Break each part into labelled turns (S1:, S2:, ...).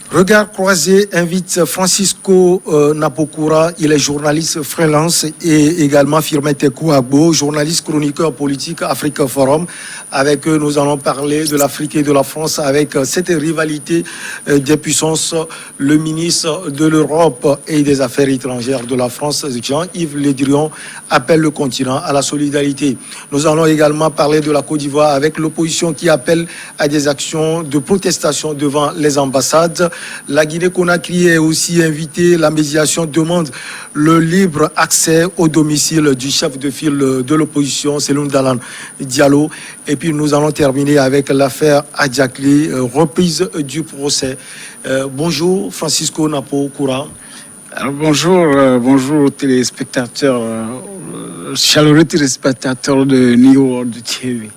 S1: Regard croisé invite Francisco Napokura, il est journaliste freelance et également Firmin Tekou Agbo, journaliste chroniqueur politique Africa Forum. Avec eux, nous allons parler de l'Afrique et de la France avec cette rivalité des puissances. Le ministre de l'Europe et des Affaires étrangères de la France, Jean-Yves Le Drian, appelle le continent à la solidarité. Nous allons également parler de la Côte d'Ivoire avec l'opposition qui appelle à des actions de protestation devant les ambassades. La Guinée-Conakry est aussi invitée. La médiation demande le libre accès au domicile du chef de file de l'opposition, Seloun Dalan Diallo. Et puis nous allons terminer avec l'affaire Adjakli, reprise du procès. Bonjour Francisco Napokura.
S2: Alors bonjour aux téléspectateurs, chaleureux téléspectateurs de New World TV.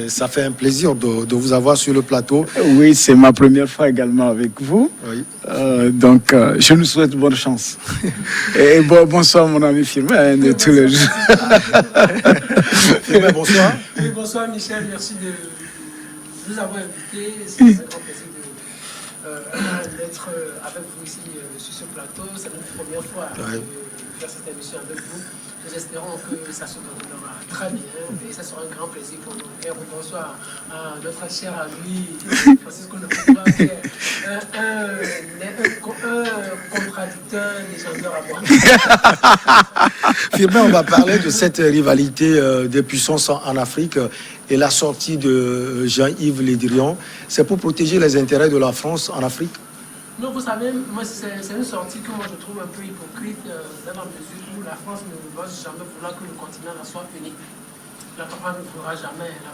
S1: Ça fait un plaisir de vous avoir sur le plateau.
S2: Oui, c'est ma première fois également avec vous.
S1: Oui.
S2: Donc, je nous souhaite bonne chance. Et bonsoir mon ami Firmin de tous les jours.
S1: Firmin, bonsoir.
S3: Oui, bonsoir Michel, merci de nous avoir invités. C'est un grand plaisir d'être avec vous ici sur ce plateau. C'est notre première fois de faire cette émission avec vous. Nous espérons que ça se déroulera très bien et ça sera un grand plaisir pour nous. Et bonsoir à notre cher ami Francisco Napokura, qui est un contradicteur légendaire à moi.
S1: Firmin, on va parler de cette rivalité des puissances en Afrique et la sortie de Jean-Yves Le Drian. C'est pour protéger les intérêts de la France en Afrique?
S3: Non, vous savez, moi, c'est une sortie que moi je trouve un peu hypocrite dans la mesure où la France ne va jamais vouloir que le continent soit uni. La France ne voudra jamais. La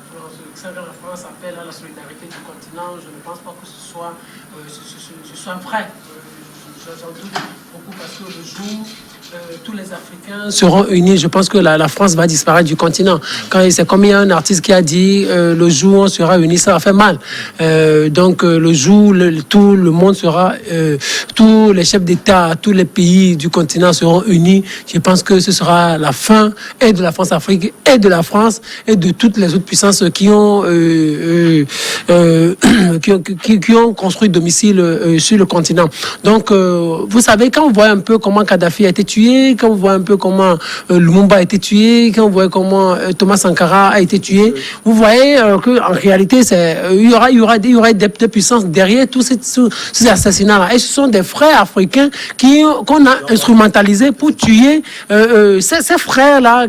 S3: France appelle à la solidarité du continent. Je ne pense pas que ce soit vrai. J'en doute beaucoup parce que le jour tous les Africains seront unis, je pense que la France va disparaître du continent. C'est comme il y a un artiste qui a dit le jour où on sera unis, ça va faire mal. Donc le jour où tout le monde sera, tous les chefs d'État, tous les pays du continent seront unis, je pense que ce sera la fin et de la France-Afrique et de la France et de toutes les autres puissances qui ont construit domicile sur le continent. Donc vous savez, quand on voit un peu comment Kadhafi a été tué, quand on voit un peu comment Lumumba a été tué, quand on voit comment Thomas Sankara a été tué, vous voyez qu'en réalité, il y aura des puissances derrière tous ces assassinats-là. Et ce sont des frères africains qu'on a instrumentalisés pour tuer ces frères-là,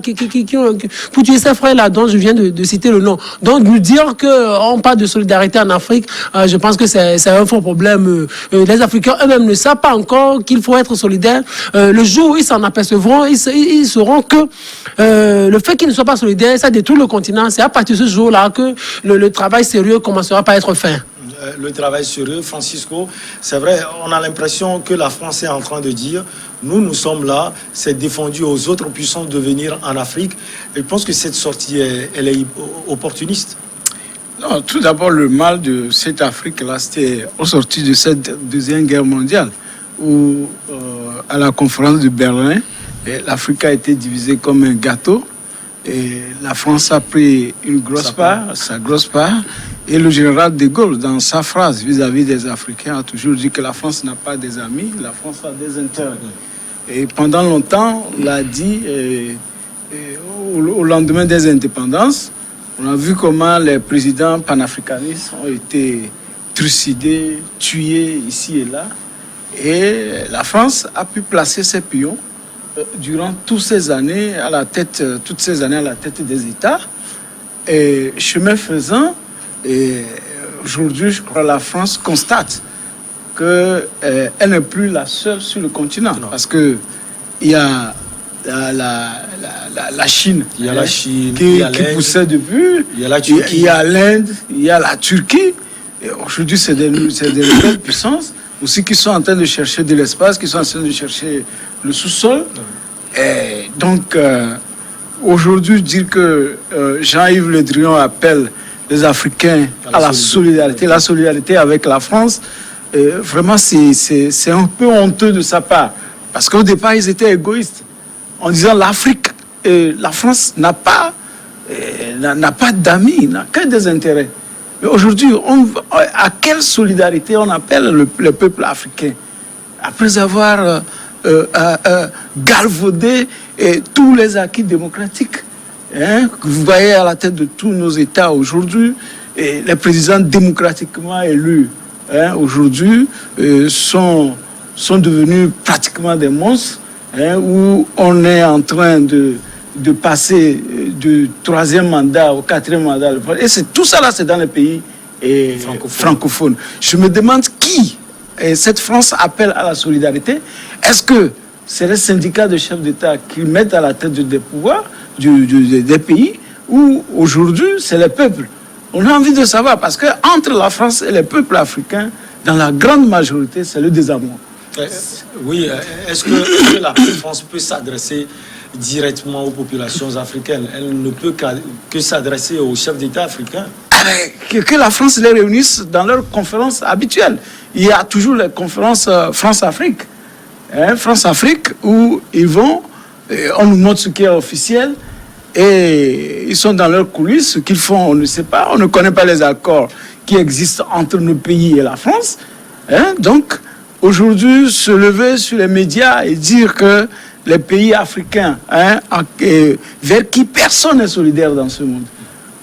S3: pour tuer ces frères-là dont je viens de citer le nom. Donc, nous dire qu'on parle de solidarité en Afrique, je pense que c'est un faux problème. Les Africains eux-mêmes ne savent pas encore qu'il faut être solidaire. Le jour où ils s'en apercevront, ils sauront que le fait qu'ils ne soient pas solidaires, ça détruit le continent. C'est à partir de ce jour-là que le travail sérieux commencera par être fait.
S1: Le travail sérieux, Francisco, c'est vrai, on a l'impression que la France est en train de dire nous sommes là, c'est défendu aux autres puissances de venir en Afrique. Et je pense que cette sortie, elle est opportuniste.
S2: Non, tout d'abord, le mal de cette Afrique-là, c'était au sorti de cette Deuxième Guerre mondiale, où à la conférence de Berlin, l'Afrique a été divisée comme un gâteau et la France a pris sa grosse part. Et le général de Gaulle, dans sa phrase vis-à-vis des Africains, a toujours dit que la France n'a pas des amis, la France a des intérêts. Et pendant longtemps, on l'a dit, au lendemain des indépendances, on a vu comment les présidents panafricanistes ont été trucidés, tués ici et là. Et la France a pu placer ses pions durant toutes ces années à la tête des États. Et chemin faisant, aujourd'hui, je crois que la France constate qu'elle n'est plus la seule sur le continent. Non. Parce qu'il y a la Chine, qui poussait depuis, il y a la Turquie, il y a l'Inde, il y a la Turquie. Et aujourd'hui, c'est des nouvelles puissances aussi qui sont en train de chercher de l'espace, qui sont en train de chercher le sous-sol. Et donc, aujourd'hui, dire que Jean-Yves Le Drian appelle les Africains à la solidarité avec la France, vraiment, c'est un peu honteux de sa part. Parce qu'au départ, ils étaient égoïstes. En disant l'Afrique, la France n'a pas d'amis, n'a que des intérêts. Mais aujourd'hui, à quelle solidarité on appelle le peuple africain? Après avoir galvaudé tous les acquis démocratiques, hein, que vous voyez à la tête de tous nos États aujourd'hui, et les présidents démocratiquement élus, hein, aujourd'hui, sont devenus pratiquement des monstres, hein, où on est en train de passer du 3e mandat au 4e mandat. Et tout ça là, c'est dans les pays francophones. Je me demande qui cette France appelle à la solidarité. Est-ce que c'est les syndicats de chefs d'État qui mettent à la tête des pouvoirs des pays, ou aujourd'hui c'est les peuples? On a envie de savoir, parce que entre la France et les peuples africains, dans la grande majorité, c'est le désamour.
S4: Oui, est-ce que la France peut s'adresser directement aux populations africaines? Elle ne peut que s'adresser aux chefs d'État africains.
S2: Que la France les réunisse dans leurs conférences habituelles. Il y a toujours les conférences France-Afrique. Hein, France-Afrique, où ils vont, on nous montre ce qui est officiel, et ils sont dans leurs coulisses. Ce qu'ils font, on ne sait pas. On ne connaît pas les accords qui existent entre nos pays et la France. Hein, donc, aujourd'hui, se lever sur les médias et dire que les pays africains, hein, vers qui personne n'est solidaire dans ce monde.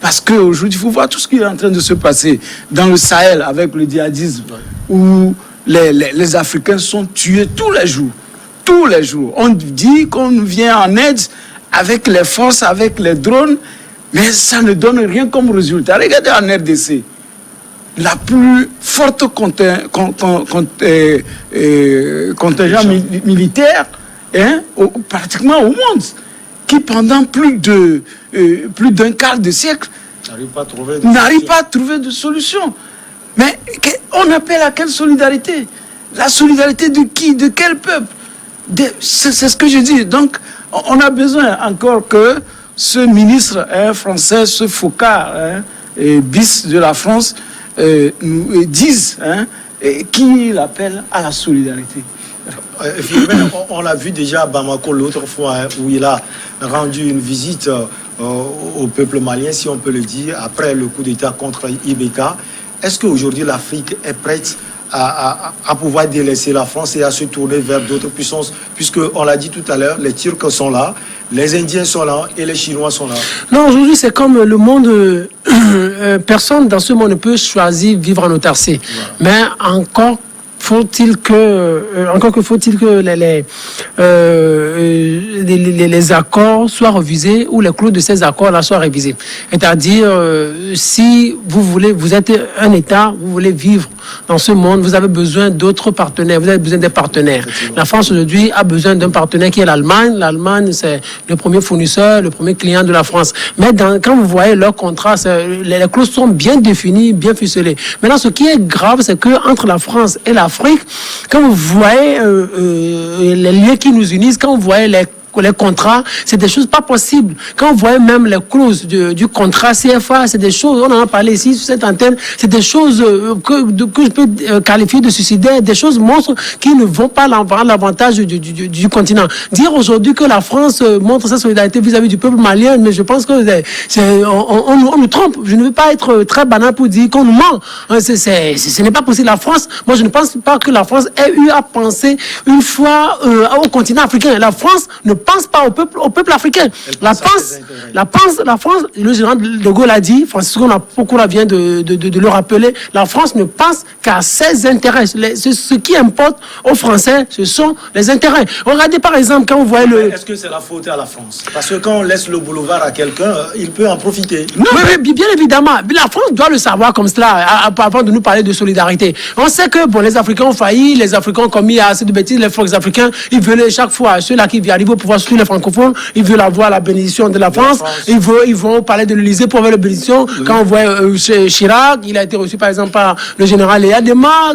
S2: Parce qu'aujourd'hui, il faut voir tout ce qui est en train de se passer dans le Sahel avec le djihadisme, où les Africains sont tués tous les jours. Tous les jours. On dit qu'on vient en aide avec les forces, avec les drones, mais ça ne donne rien comme résultat. Regardez en RDC. La plus forte contingent militaire, hein, pratiquement au monde, qui pendant plus d'un quart de siècle n'arrive pas à trouver de solution. Mais on appelle à quelle solidarité? La solidarité de qui? De quel peuple? C'est ce que je dis. Donc, on a besoin encore que ce ministre, hein, français, ce Focard, hein, bis de la France, nous dise, hein, qui l'appelle à la solidarité.
S4: On l'a vu déjà à Bamako l'autre fois, hein, où il a rendu une visite au peuple malien, si on peut le dire, après le coup d'État contre IBK. Est-ce qu'aujourd'hui l'Afrique est prête à pouvoir délaisser la France et à se tourner vers d'autres puissances, puisque on l'a dit tout à l'heure, les Turcs sont là, les Indiens sont là et les Chinois sont là? Non,
S3: aujourd'hui c'est comme le monde, personne dans ce monde ne peut choisir vivre en autarcie. Voilà. Mais encore faut-il que les accords soient revisés, ou les clauses de ces accords-là soient révisés. C'est-à-dire, si vous êtes un État, vous voulez vivre dans ce monde, vous avez besoin d'autres partenaires, vous avez besoin des partenaires. La France aujourd'hui a besoin d'un partenaire qui est l'Allemagne. L'Allemagne, c'est le premier fournisseur, le premier client de la France. Mais quand vous voyez leurs contrats, les clauses sont bien définies, bien ficelées. Maintenant, ce qui est grave, c'est qu'entre la France et l'Afrique, quand vous voyez les liens qui nous unissent, quand vous voyez les contrats, c'est des choses pas possibles. Quand vous voyez même les clauses du contrat CFA, c'est des choses, on en a parlé ici sur cette antenne, c'est des choses que je peux qualifier de suicidaires, des choses monstres qui ne vont pas avoir l'avantage du continent. Dire aujourd'hui que la France montre sa solidarité vis-à-vis du peuple malien, mais je pense que on nous trompe. Je ne veux pas être très banal pour dire qu'on nous ment. Ce n'est pas possible. La France, moi je ne pense pas que la France ait eu à penser une fois au continent africain. La France ne pense pas au peuple africain. La France, le général de Gaulle a dit, Francisco Napokura vient de le rappeler, la France ne pense qu'à ses intérêts. Ce qui importe aux Français, ce sont les intérêts. Regardez par exemple quand vous voyez
S4: Est-ce que c'est la faute à la France? Parce que quand on laisse le boulevard à quelqu'un, il peut en profiter.
S3: Non, mais bien évidemment. La France doit le savoir comme cela, avant de nous parler de solidarité. On sait que les Africains ont failli, les Africains ont commis assez de bêtises, les Africains, ils veulent chaque fois, ceux-là qui arrivent au pouvoir, surtout les francophones, ils veulent avoir la bénédiction de la France. Ils vont parler de l'Élysée pour avoir la bénédiction. Oui. Quand on voit Chirac, il a été reçu par exemple par le général Eyadema.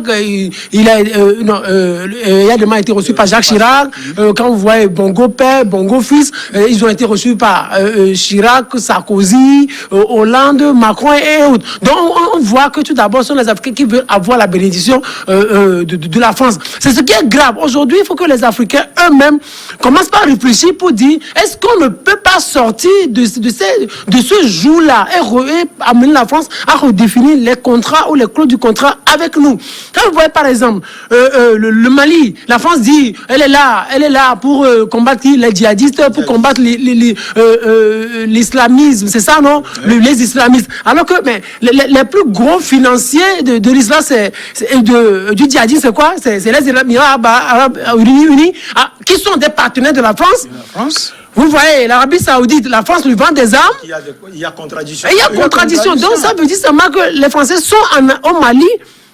S3: Eyadema a été reçu par Jacques Chirac. Quand vous voyez Bongo père, Bongo fils, ils ont été reçus par Chirac, Sarkozy, Hollande, Macron et autres. Donc on voit que tout d'abord, ce sont les Africains qui veulent avoir la bénédiction de la France. C'est ce qui est grave. Aujourd'hui, il faut que les Africains eux-mêmes commencent par réfléchir réfléchir pour dire, est-ce qu'on ne peut pas sortir de ce jour-là et amener la France à redéfinir les contrats ou les clauses du contrat avec nous. Quand vous voyez par exemple le Mali, la France dit, elle est là pour combattre les djihadistes, pour combattre l'islamisme, c'est ça, non? Les islamistes. Alors que les plus gros financiers de l'islam, du djihadisme, c'est quoi? C'est les Émirats arabes unis, qui sont des partenaires de la France. Vous voyez, l'Arabie Saoudite, la France lui vend des armes.
S4: Il y a contradiction.
S3: Et il y a contradiction. Donc ça veut dire seulement que les Français sont au Mali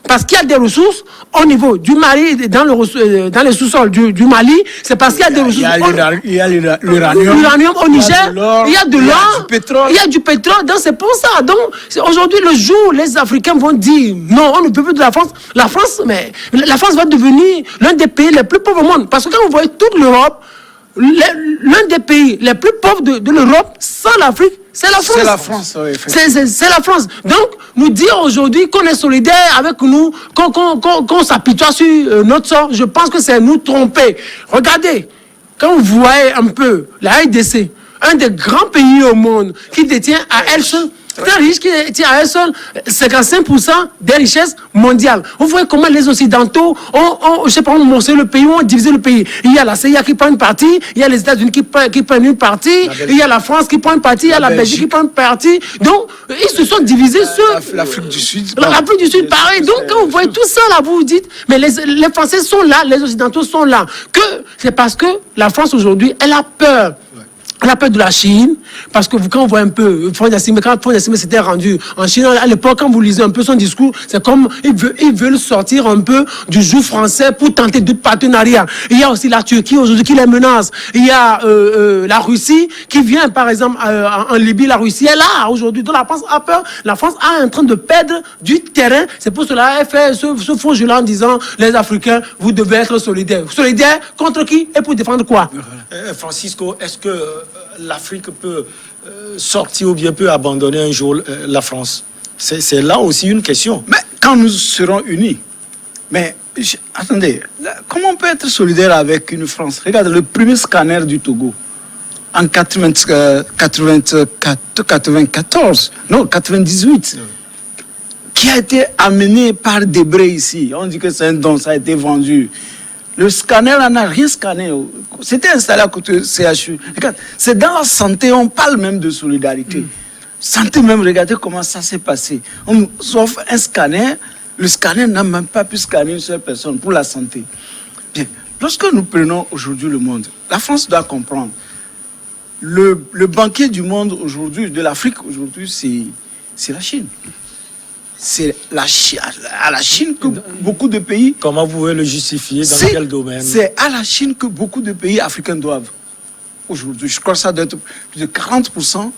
S3: parce qu'il y a des ressources au niveau du Mali, dans les sous-sols du Mali. C'est parce qu'il y a des ressources.
S2: Il y a l'uranium
S3: au Niger. Il y a de l'or.
S2: Il
S3: y a du pétrole. Donc c'est pour ça. Donc aujourd'hui, le jour où les Africains vont dire non, on ne peut plus de la France. La France va devenir l'un des pays les plus pauvres au monde. Parce que quand vous voyez toute l'Europe, l'un des pays les plus pauvres de l'Europe, sans l'Afrique, c'est la France.
S2: C'est la France, oui,
S3: c'est la France. Donc, nous dire aujourd'hui qu'on est solidaire avec nous, qu'on s'apitoie sur notre sort, je pense que c'est nous tromper. Regardez, quand vous voyez un peu la RDC, un des grands pays au monde qui détient à elle seule, très riche, qui détient à elle seule 55% des richesses mondiales. Vous voyez comment les Occidentaux ont montré le pays, ont divisé le pays. Il y a la CIA qui prend une partie, il y a les États-Unis qui prennent une partie, il y a la France qui prend une partie, il y a la Belgique qui prend une partie. Donc, ils se sont divisés sur...
S2: L'Afrique du Sud.
S3: L'Afrique du Sud, pareil. Donc, quand vous voyez tout ça, là, vous vous dites, mais les Français sont là, les Occidentaux sont là. C'est parce que la France, aujourd'hui, elle a peur. Elle a peur de la Chine, parce que quand on voit un peu, quand Faure Gnassingbé s'était rendu en Chine, à l'époque, quand vous lisez un peu son discours, c'est comme, ils veulent sortir un peu du joug français pour tenter d'autres partenariats. Il y a aussi la Turquie aujourd'hui qui les menace. Il y a la Russie qui vient, par exemple, en Libye, la Russie est là aujourd'hui. Donc la France a peur. La France est en train de perdre du terrain. C'est pour cela qu'elle fait ce faux jeu là en disant, les Africains, vous devez être solidaires. Solidaires contre qui et pour défendre quoi?
S4: Francisco, est-ce que l'Afrique peut sortir ou bien peut abandonner un jour la France? C'est là aussi une question.
S2: Mais quand nous serons unis, attendez, comment on peut être solidaire avec une France? Regarde, le premier scanner du Togo, en 98, qui a été amené par Debré ici. On dit que c'est un don, ça a été vendu. Le scanner n'a rien scanné. C'était installé à côté du CHU. Regarde, c'est dans la santé, on parle même de solidarité. Santé même, regardez comment ça s'est passé. On nous offre un scanner, le scanner n'a même pas pu scanner une seule personne pour la santé. Bien, lorsque nous prenons aujourd'hui le monde, la France doit comprendre. Le banquier du monde aujourd'hui, de l'Afrique aujourd'hui, c'est la Chine. C'est à la Chine que beaucoup de pays...
S4: Comment vous pouvez le justifier? Dans quel domaine?
S2: C'est à la Chine que beaucoup de pays africains doivent. Aujourd'hui, je crois que ça doit être plus de 40%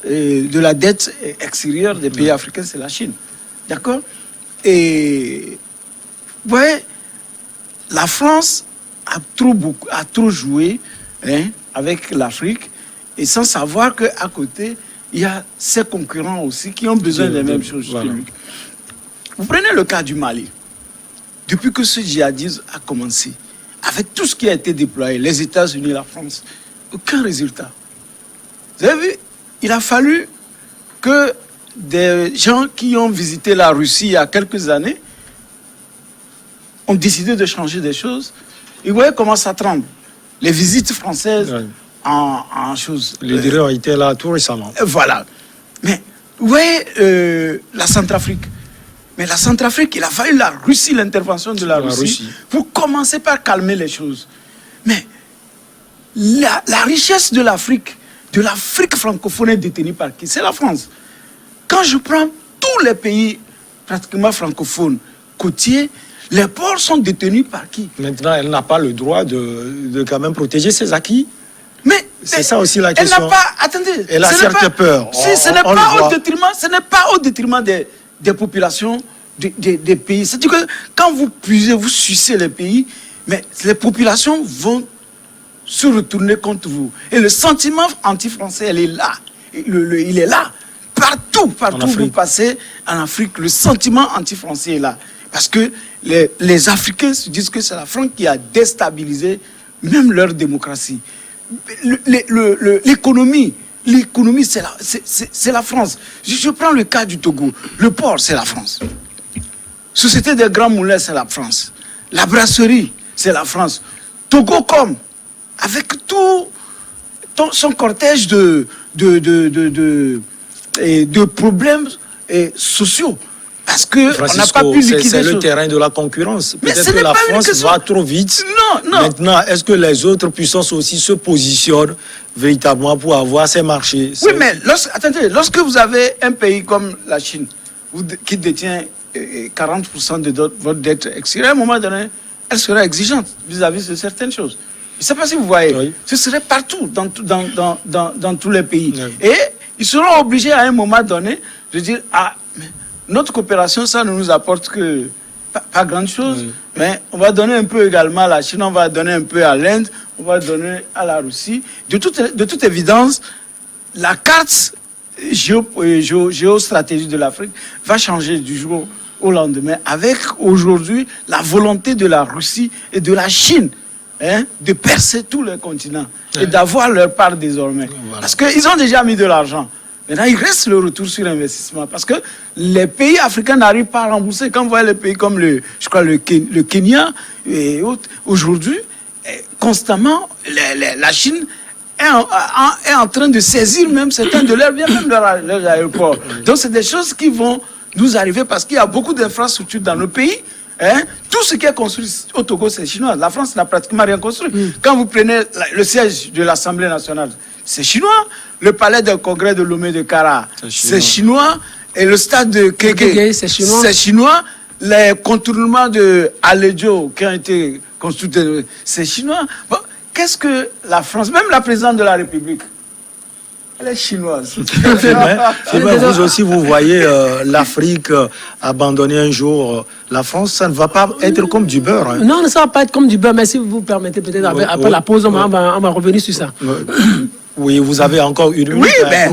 S2: de la dette extérieure des pays africains, c'est la Chine. D'accord? Et vous voyez, la France a trop joué avec l'Afrique, et sans savoir qu'à côté, il y a ses concurrents aussi qui ont besoin des mêmes choses. Voilà. Vous prenez le cas du Mali. Depuis que ce djihadisme a commencé, avec tout ce qui a été déployé, les États-Unis, la France, aucun résultat. Vous avez vu, il a fallu que des gens qui ont visité la Russie il y a quelques années ont décidé de changer des choses. Et vous voyez comment ça tremble. Les visites françaises... Ouais. En choses.
S4: Les dirigeants étaient là tout récemment.
S2: Voilà. Mais vous voyez la Centrafrique. Mais la Centrafrique, il a fallu la Russie, l'intervention de la Russie, pour commencer par calmer les choses. Mais la richesse de l'Afrique francophone est détenue par qui? C'est la France. Quand je prends tous les pays pratiquement francophones côtiers, les ports sont détenus par qui?
S4: Maintenant, elle n'a pas le droit de quand même protéger ses acquis.
S2: Mais
S4: c'est ça aussi la question.
S2: Elle n'a pas... Attendez.
S4: Elle a certes peur.
S2: Ce n'est pas au détriment des populations des pays. C'est-à-dire que quand vous puisez, vous sucez les pays, mais les populations vont se retourner contre vous. Et le sentiment anti-français, il est là. Il est là. Partout où vous passez en Afrique, le sentiment anti-français est là. Parce que les Africains se disent que c'est la France qui a déstabilisé même leur démocratie. l'économie, c'est la France. Je prends le cas du Togo. Le port, c'est la France. Société des Grands Moulins, c'est la France. La brasserie, c'est la France. Togocom, avec tout son cortège de problèmes sociaux. Parce qu'on n'a pas pu liquider...
S4: C'est le terrain de la concurrence.
S2: Mais
S4: peut-être que la France va trop vite.
S2: Non.
S4: Maintenant, est-ce que les autres puissances aussi se positionnent véritablement pour avoir ces marchés?
S2: Oui, mais lorsque vous avez un pays comme la Chine, qui détient 40% de votre dette extérieure, à un moment donné, elle sera exigeante vis-à-vis de certaines choses. Je ne sais pas si vous voyez. Oui. Ce serait partout, dans tous les pays. Oui. Et ils seront obligés à un moment donné de dire, notre coopération, ça ne nous apporte que pas grand-chose, oui. Mais on va donner un peu également à la Chine, on va donner un peu à l'Inde, on va donner à la Russie. De toute évidence, la carte géostratégique de l'Afrique va changer du jour au lendemain, avec aujourd'hui la volonté de la Russie et de la Chine de percer tous les continents et d'avoir leur part désormais. Voilà. Parce qu'ils ont déjà mis de l'argent. Maintenant, il reste le retour sur investissement parce que les pays africains n'arrivent pas à rembourser. Quand vous voyez les pays comme le Kenya et autres, aujourd'hui, constamment, la Chine est en train de saisir même certains de leurs biens, même leurs aéroports. Donc, c'est des choses qui vont nous arriver parce qu'il y a beaucoup d'infrastructures dans le pays. Tout ce qui est construit au Togo, c'est chinois. La France n'a pratiquement rien construit. Quand vous prenez le siège de l'Assemblée nationale, c'est chinois. Le palais de congrès de Lomé de Kara, c'est chinois. Et le stade de Kéké, c'est chinois. Les contournements de Alédio qui ont été construits, c'est chinois. Bon, qu'est-ce que la France, même la présidente de la République, elle est chinoise.
S4: Vous aussi, vous voyez l'Afrique abandonner un jour la France, ça ne va pas être comme du beurre. Hein.
S3: Non, ça ne va pas être comme du beurre, mais si vous permettez, peut-être après la pause, on va revenir sur ça.
S4: Oui, vous avez encore une minute.
S2: Oui, mais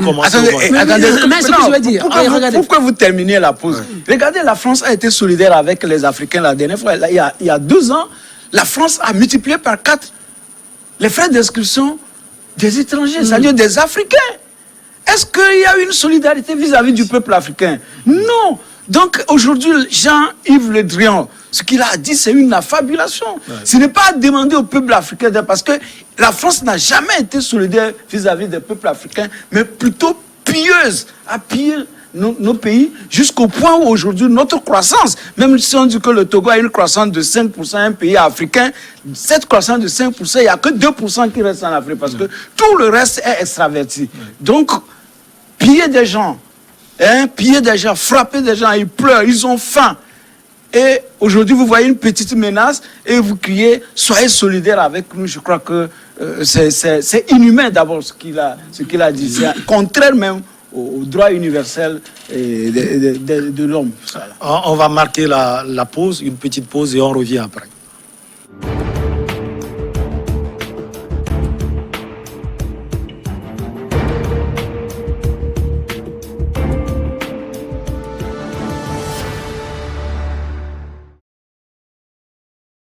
S2: pourquoi vous terminez la pause? Regardez, la France a été solidaire avec les Africains la dernière fois. Il y a 2 ans, la France a multiplié par 4 les frais d'inscription des étrangers, c'est-à-dire des Africains. Est-ce qu'il y a une solidarité vis-à-vis du peuple africain? Non. Donc aujourd'hui, Jean-Yves Le Drian, ce qu'il a dit, c'est une affabulation. Ouais. Ce n'est pas à demander au peuple africain, parce que la France n'a jamais été solidaire vis-à-vis des peuples africains, mais plutôt pilleuse, à piller nos pays, jusqu'au point où aujourd'hui notre croissance, même si on dit que le Togo a une croissance de 5%, un pays africain, cette croissance de 5%, il n'y a que 2% qui reste en Afrique, parce que tout le reste est extraverti. Donc, piller des gens, frapper des gens, ils pleurent, ils ont faim. Et aujourd'hui, vous voyez une petite menace et vous criez, soyez solidaires avec nous. Je crois que c'est inhumain d'abord ce qu'il a dit. C'est contraire même au droit universel de l'homme.
S4: On va marquer la pause, une petite pause et on revient après.